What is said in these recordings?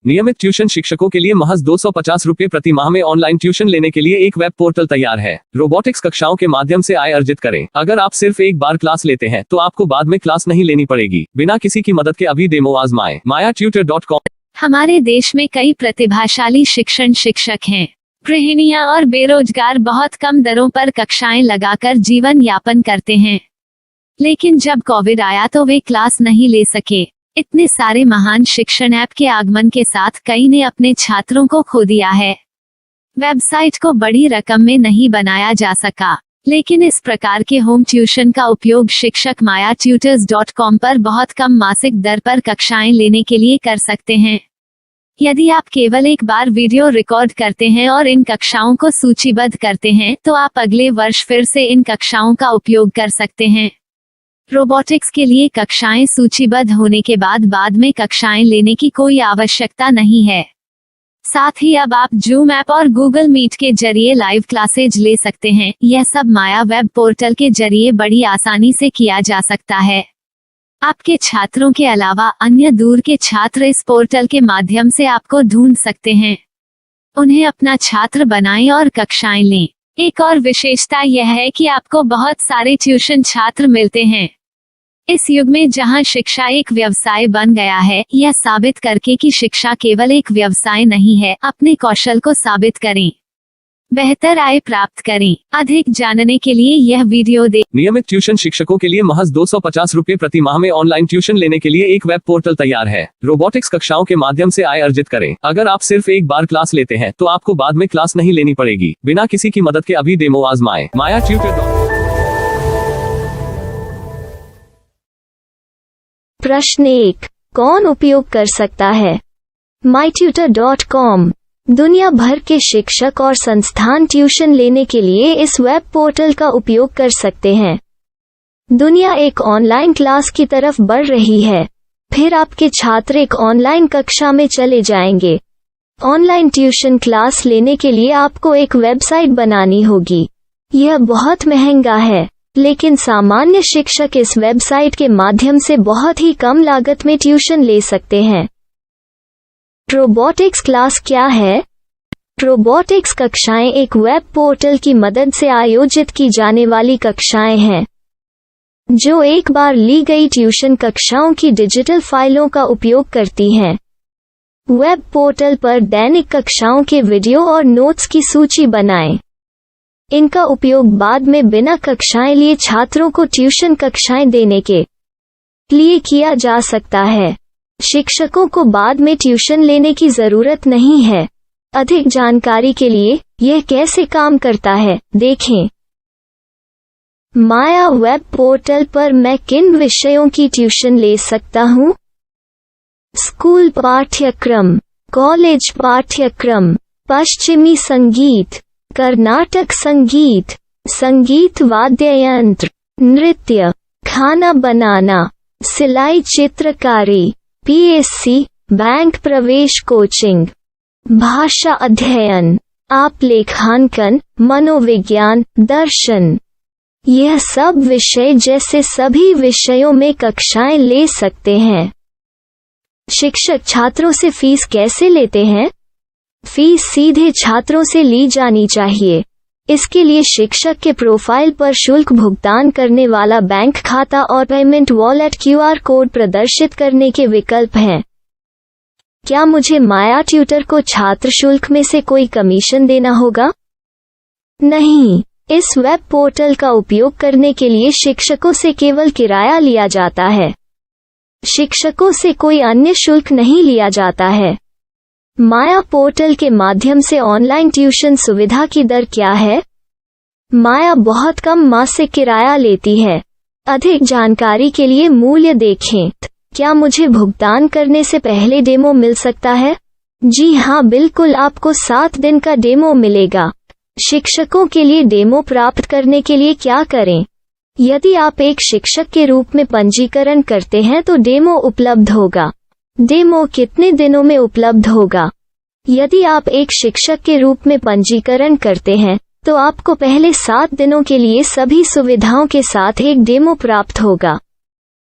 नियमित ट्यूशन शिक्षकों के लिए महज 250 रुपए प्रति माह में ऑनलाइन ट्यूशन लेने के लिए एक वेब पोर्टल तैयार है। रोबोटिक्स कक्षाओं के माध्यम से आय अर्जित करें। अगर आप सिर्फ एक बार क्लास लेते हैं तो आपको बाद में क्लास नहीं लेनी पड़ेगी। बिना किसी की मदद के अभी डेमो आजमाएं। mayatutor.com। हमारे देश में कई प्रतिभाशाली शिक्षक हैं। गृहिणियां और बेरोजगार बहुत कम दरों पर कक्षाएं लगाकर जीवन यापन करते हैं, लेकिन जब कोविड आया तो वे क्लास नहीं ले सके। इतने सारे महान शिक्षण ऐप के आगमन के साथ कई ने अपने छात्रों को खो दिया है। वेबसाइट को बड़ी रकम में नहीं बनाया जा सका, लेकिन इस प्रकार के होम ट्यूशन का उपयोग शिक्षक mayatutors.com पर बहुत कम मासिक दर पर कक्षाएं लेने के लिए कर सकते हैं। यदि आप केवल एक बार वीडियो रिकॉर्ड करते हैं और इन कक्षाओं को सूचीबद्ध करते हैं तो आप अगले वर्ष फिर से इन कक्षाओं का उपयोग कर सकते हैं। रोबोटिक्स के लिए कक्षाएं सूचीबद्ध होने के बाद में कक्षाएं लेने की कोई आवश्यकता नहीं है। साथ ही अब आप जूम ऐप और गूगल मीट के जरिए लाइव क्लासेज ले सकते हैं। यह सब माया वेब पोर्टल के जरिए बड़ी आसानी से किया जा सकता है। आपके छात्रों के अलावा अन्य दूर के छात्र इस पोर्टल के माध्यम से आपको ढूंढ सकते हैं। उन्हें अपना छात्र बनाएं और कक्षाएं लें। एक और विशेषता यह है कि आपको बहुत सारे ट्यूशन छात्र मिलते हैं। इस युग में जहां शिक्षा एक व्यवसाय बन गया है, यह साबित करके कि शिक्षा केवल एक व्यवसाय नहीं है, अपने कौशल को साबित करें, बेहतर आय प्राप्त करें। अधिक जानने के लिए यह वीडियो देखें। नियमित ट्यूशन शिक्षकों के लिए महज 250 रुपए प्रति माह में ऑनलाइन ट्यूशन लेने के लिए एक वेब पोर्टल तैयार है। रोबोटिक्स कक्षाओं के माध्यम से आय अर्जित करें। अगर आप सिर्फ एक बार क्लास लेते हैं तो आपको बाद में क्लास नहीं लेनी पड़ेगी। बिना किसी की मदद के अभी डेमो आजमाएं। mayatutor.com। प्रश्न 1, कौन उपयोग कर सकता है? mytutor.com दुनिया भर के शिक्षक और संस्थान ट्यूशन लेने के लिए इस वेब पोर्टल का उपयोग कर सकते हैं। दुनिया एक ऑनलाइन क्लास की तरफ बढ़ रही है। फिर आपके छात्र एक ऑनलाइन कक्षा में चले जाएंगे। ऑनलाइन ट्यूशन क्लास लेने के लिए आपको एक वेबसाइट बनानी होगी। यह बहुत महंगा है, लेकिन सामान्य शिक्षक इस वेबसाइट के माध्यम से बहुत ही कम लागत में ट्यूशन ले सकते हैं। रोबोटिक्स क्लास क्या है? रोबोटिक्स कक्षाएं एक वेब पोर्टल की मदद से आयोजित की जाने वाली कक्षाएं हैं, जो एक बार ली गई ट्यूशन कक्षाओं की डिजिटल फाइलों का उपयोग करती हैं। वेब पोर्टल पर दैनिक कक्षाओं के वीडियो और नोट्स की सूची बनाएं। इनका उपयोग बाद में बिना कक्षाएं लिए छात्रों को ट्यूशन कक्षाएं देने के लिए किया जा सकता है। शिक्षकों को बाद में ट्यूशन लेने की जरूरत नहीं है। अधिक जानकारी के लिए यह कैसे काम करता है, देखें। माया वेब पोर्टल पर मैं किन विषयों की ट्यूशन ले सकता हूँ? स्कूल पाठ्यक्रम, कॉलेज पाठ्यक्रम, पश्चिमी संगीत, कर्नाटक संगीत, संगीत वाद्य यंत्र, नृत्य, खाना बनाना, सिलाई चित्रकारी, पीएससी, बैंक प्रवेश कोचिंग, भाषा अध्ययन, आप लेखांकन, मनोविज्ञान, दर्शन। यह सब विषय जैसे सभी विषयों में कक्षाएं ले सकते हैं। शिक्षक छात्रों से फीस कैसे लेते हैं? फीस सीधे छात्रों से ली जानी चाहिए। इसके लिए शिक्षक के प्रोफाइल पर शुल्क भुगतान करने वाला बैंक खाता और पेमेंट वॉलेट क्यूआर कोड प्रदर्शित करने के विकल्प हैं। क्या मुझे माया ट्यूटर को छात्र शुल्क में से कोई कमीशन देना होगा? नहीं, इस वेब पोर्टल का उपयोग करने के लिए शिक्षकों से केवल किराया लिया जाता है। शिक्षकों से कोई अन्य शुल्क नहीं लिया जाता है। माया पोर्टल के माध्यम से ऑनलाइन ट्यूशन सुविधा की दर क्या है? माया बहुत कम मासिक किराया लेती है। अधिक जानकारी के लिए मूल्य देखें। क्या मुझे भुगतान करने से पहले डेमो मिल सकता है? जी हाँ, बिल्कुल, आपको 7 दिन का डेमो मिलेगा। शिक्षकों के लिए डेमो प्राप्त करने के लिए क्या करें? यदि आप एक शिक्षक के रूप में पंजीकरण करते हैं तो डेमो उपलब्ध होगा। डेमो कितने दिनों में उपलब्ध होगा? यदि आप एक शिक्षक के रूप में पंजीकरण करते हैं तो आपको पहले 7 दिनों के लिए सभी सुविधाओं के साथ एक डेमो प्राप्त होगा।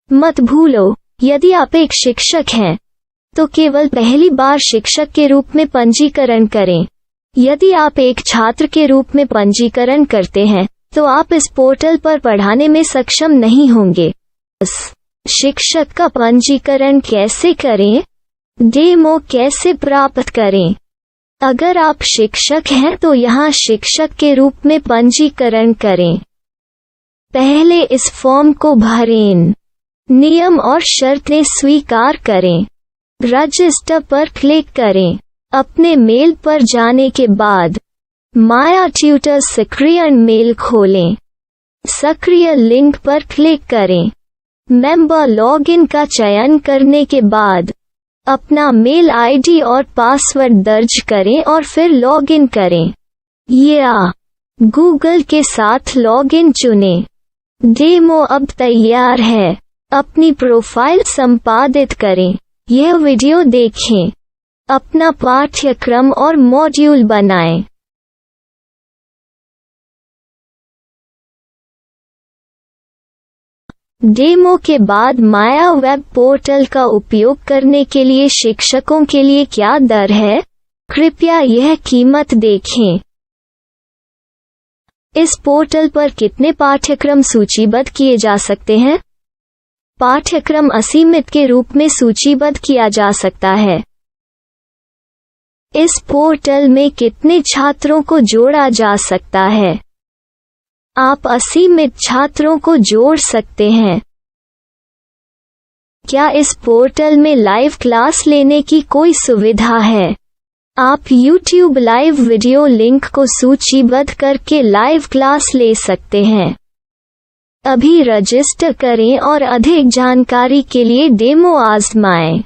मत भूलो, यदि आप एक शिक्षक हैं तो केवल पहली बार शिक्षक के रूप में पंजीकरण करें। यदि आप एक छात्र के रूप में पंजीकरण करते हैं तो आप इस पोर्टल पर पढ़ाने में सक्षम नहीं होंगे। शिक्षक का पंजीकरण कैसे करें? डेमो कैसे प्राप्त करें? अगर आप शिक्षक हैं तो यहाँ शिक्षक के रूप में पंजीकरण करें। पहले इस फॉर्म को भरें। नियम और शर्तें स्वीकार करें। रजिस्टर पर क्लिक करें। अपने मेल पर जाने के बाद माया ट्यूटर सक्रिय मेल खोलें। सक्रिय लिंक पर क्लिक करें। मेंबर लॉगिन का चयन करने के बाद अपना मेल आईडी और पासवर्ड दर्ज करें और फिर लॉगिन करें या गूगल के साथ लॉगिन चुनें। डेमो अब तैयार है। अपनी प्रोफाइल संपादित करें। यह वीडियो देखें। अपना पाठ्यक्रम और मॉड्यूल बनाएं। डेमो के बाद माया वेब पोर्टल का उपयोग करने के लिए शिक्षकों के लिए क्या दर है? कृपया यह कीमत देखें। इस पोर्टल पर कितने पाठ्यक्रम सूचीबद्ध किए जा सकते हैं? पाठ्यक्रम असीमित के रूप में सूचीबद्ध किया जा सकता है। इस पोर्टल में कितने छात्रों को जोड़ा जा सकता है? आप असीमित छात्रों को जोड़ सकते हैं। क्या इस पोर्टल में लाइव क्लास लेने की कोई सुविधा है? आप YouTube लाइव वीडियो लिंक को सूचीबद्ध करके लाइव क्लास ले सकते हैं। अभी रजिस्टर करें और अधिक जानकारी के लिए डेमो आजमाएं।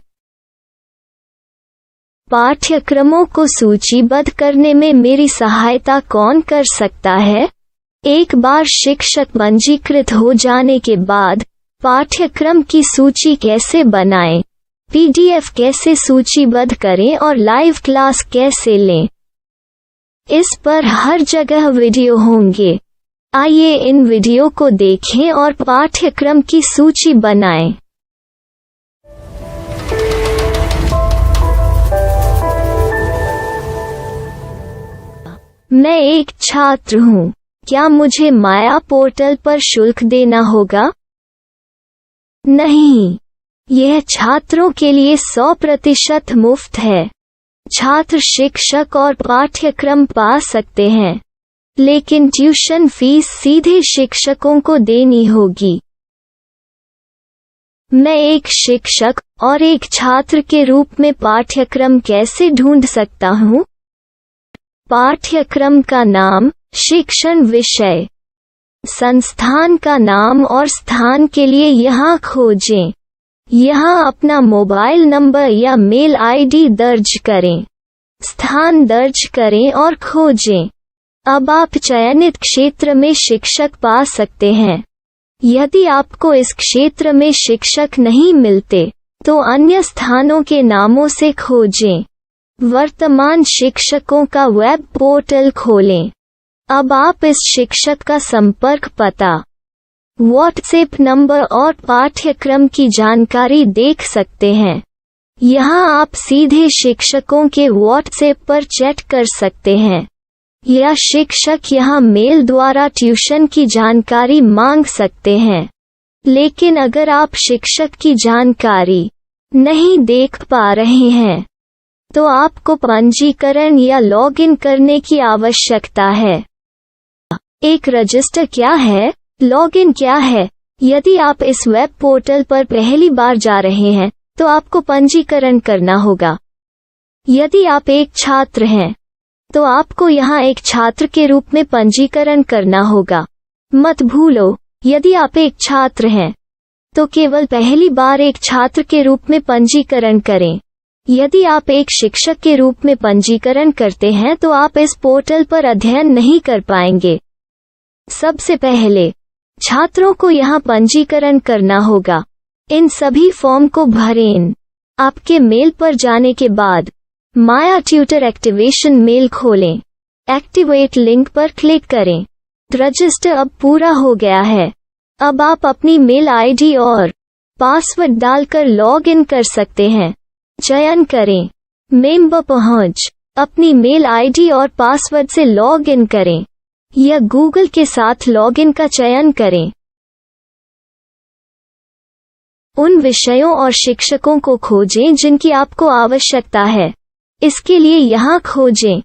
पाठ्यक्रमों को सूचीबद्ध करने में मेरी सहायता कौन कर सकता है? एक बार शिक्षक पंजीकृत हो जाने के बाद पाठ्यक्रम की सूची कैसे बनाएं, PDF कैसे सूचीबद्ध करें और लाइव क्लास कैसे लें, इस पर हर जगह वीडियो होंगे। आइए इन वीडियो को देखें और पाठ्यक्रम की सूची बनाएं। मैं एक छात्र हूँ। क्या मुझे माया पोर्टल पर शुल्क देना होगा? नहीं, यह छात्रों के लिए 100% मुफ्त है। छात्र शिक्षक और पाठ्यक्रम पा सकते हैं, लेकिन ट्यूशन फीस सीधे शिक्षकों को देनी होगी। मैं एक शिक्षक और एक छात्र के रूप में पाठ्यक्रम कैसे ढूंढ सकता हूँ? पाठ्यक्रम का नाम, शिक्षण विषय, संस्थान का नाम और स्थान के लिए यहाँ खोजें। यहाँ अपना मोबाइल नंबर या मेल आईडी दर्ज करें। स्थान दर्ज करें और खोजें। अब आप चयनित क्षेत्र में शिक्षक पा सकते हैं। यदि आपको इस क्षेत्र में शिक्षक नहीं मिलते, तो अन्य स्थानों के नामों से खोजें। वर्तमान शिक्षकों का वेब पोर्टल खोलें। अब आप इस शिक्षक का संपर्क पता, व्हाट्सएप नंबर और पाठ्यक्रम की जानकारी देख सकते हैं। यहाँ आप सीधे शिक्षकों के व्हाट्सएप पर चैट कर सकते हैं या शिक्षक यहाँ मेल द्वारा ट्यूशन की जानकारी मांग सकते हैं। लेकिन अगर आप शिक्षक की जानकारी नहीं देख पा रहे हैं, तो आपको पंजीकरण या लॉगिन करने की आवश्यकता है। एक रजिस्टर क्या है? लॉगिन क्या है? यदि आप इस वेब पोर्टल पर पहली बार जा रहे हैं, तो आपको पंजीकरण करना होगा। यदि आप एक छात्र हैं, तो आपको यहाँ एक छात्र के रूप में पंजीकरण करना होगा। मत भूलो, यदि आप एक छात्र हैं, तो केवल पहली बार एक छात्र के रूप में पंजीकरण करें। यदि आप एक शिक्षक के रूप में पंजीकरण करते हैं तो आप इस पोर्टल पर अध्ययन नहीं कर पाएंगे। सबसे पहले छात्रों को यहाँ पंजीकरण करना होगा। इन सभी फॉर्म को भरें। आपके मेल पर जाने के बाद माया ट्यूटर एक्टिवेशन मेल खोलें। एक्टिवेट लिंक पर क्लिक करें। रजिस्टर अब पूरा हो गया है। अब आप अपनी मेल आईडी और पासवर्ड डालकर लॉग इन कर सकते हैं। चयन करें। मेंबर पहुंच। अपनी मेल आईडी और पासवर्ड से लॉग इन करें या गूगल के साथ लॉगिन का चयन करें। उन विषयों और शिक्षकों को खोजें जिनकी आपको आवश्यकता है। इसके लिए यहाँ खोजें।